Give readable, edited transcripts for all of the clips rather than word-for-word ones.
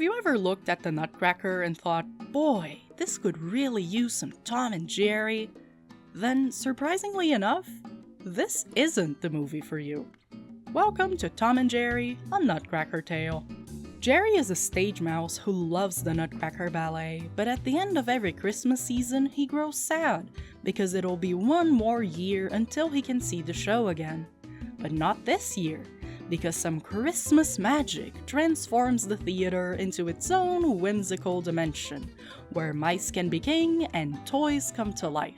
Have you ever looked at the Nutcracker and thought, boy, this could really use some Tom and Jerry? Then, surprisingly enough, this isn't the movie for you. Welcome to Tom and Jerry, a Nutcracker Tale. Jerry is a stage mouse who loves the Nutcracker Ballet, but at the end of every Christmas season, he grows sad because it'll be one more year until he can see the show again. But not this year, because some Christmas magic transforms the theater into its own whimsical dimension, where mice can be king and toys come to life.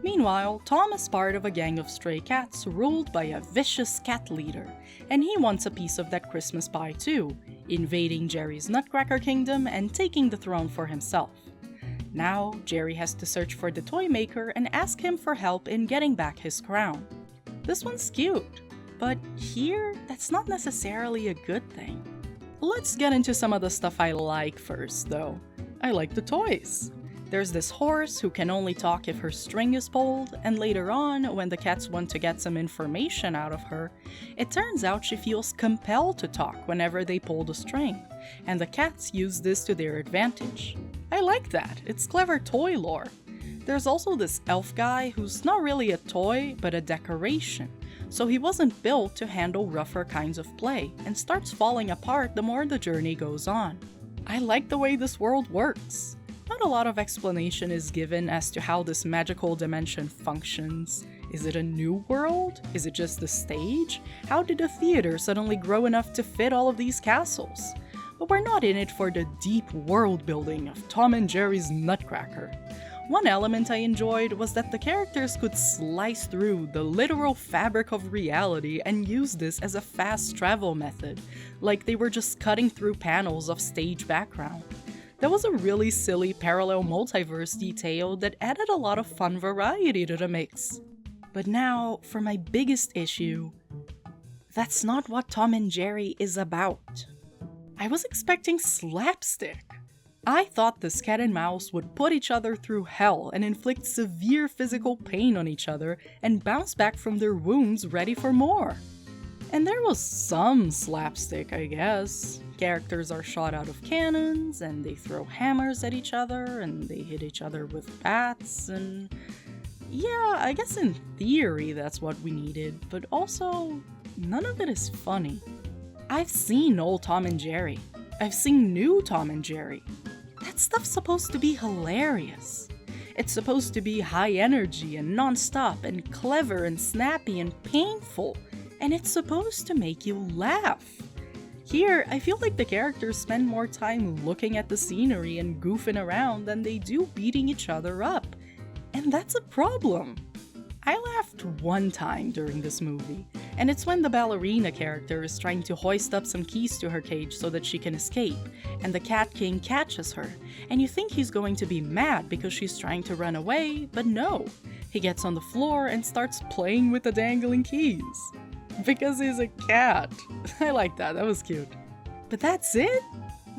Meanwhile, Tom is part of a gang of stray cats ruled by a vicious cat leader, and he wants a piece of that Christmas pie too, invading Jerry's Nutcracker kingdom and taking the throne for himself. Now, Jerry has to search for the toy maker and ask him for help in getting back his crown. This one's cute, but here, that's not necessarily a good thing. Let's get into some of the stuff I like first, though. I like the toys. There's this horse who can only talk if her string is pulled, and later on, when the cats want to get some information out of her, it turns out she feels compelled to talk whenever they pull the string, and the cats use this to their advantage. I like that, it's clever toy lore. There's also this elf guy who's not really a toy, but a decoration, so he wasn't built to handle rougher kinds of play, and starts falling apart the more the journey goes on. I like the way this world works. Not a lot of explanation is given as to how this magical dimension functions. Is it a new world? Is it just the stage? How did the theater suddenly grow enough to fit all of these castles? But we're not in it for the deep world building of Tom and Jerry's Nutcracker. One element I enjoyed was that the characters could slice through the literal fabric of reality and use this as a fast travel method, like they were just cutting through panels of stage background. That was a really silly parallel multiverse detail that added a lot of fun variety to the mix. But now, for my biggest issue, that's not what Tom and Jerry is about. I was expecting slapstick. I thought this cat and mouse would put each other through hell and inflict severe physical pain on each other and bounce back from their wounds ready for more. And there was some slapstick, I guess. Characters are shot out of cannons, and they throw hammers at each other, and they hit each other with bats, and yeah, I guess in theory that's what we needed, but also, none of it is funny. I've seen old Tom and Jerry. I've seen new Tom and Jerry. That stuff's supposed to be hilarious. It's supposed to be high energy and non-stop and clever and snappy and painful, and it's supposed to make you laugh. Here, I feel like the characters spend more time looking at the scenery and goofing around than they do beating each other up. And that's a problem. I laughed one time during this movie, and it's when the ballerina character is trying to hoist up some keys to her cage so that she can escape, and the Cat King catches her, and you think he's going to be mad because she's trying to run away, but no. He gets on the floor and starts playing with the dangling keys. Because he's a cat. I like that, that was cute. But that's it?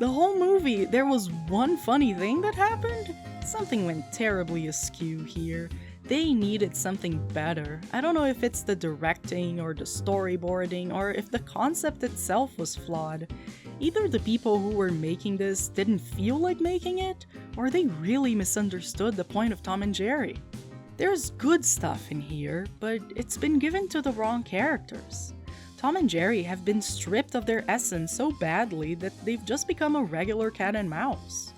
The whole movie, there was one funny thing that happened? Something went terribly askew here. They needed something better. I don't know if it's the directing or the storyboarding or if the concept itself was flawed. Either the people who were making this didn't feel like making it, or they really misunderstood the point of Tom and Jerry. There's good stuff in here, but it's been given to the wrong characters. Tom and Jerry have been stripped of their essence so badly that they've just become a regular cat and mouse.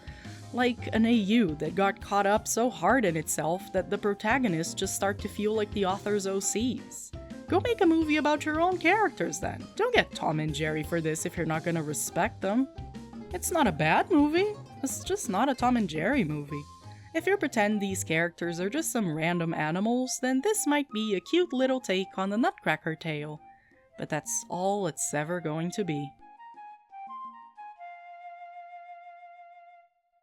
Like an AU that got caught up so hard in itself that the protagonists just start to feel like the author's OCs. Go make a movie about your own characters then. Don't get Tom and Jerry for this if you're not gonna respect them. It's not a bad movie, it's just not a Tom and Jerry movie. If you pretend these characters are just some random animals, then this might be a cute little take on the Nutcracker tale. But that's all it's ever going to be.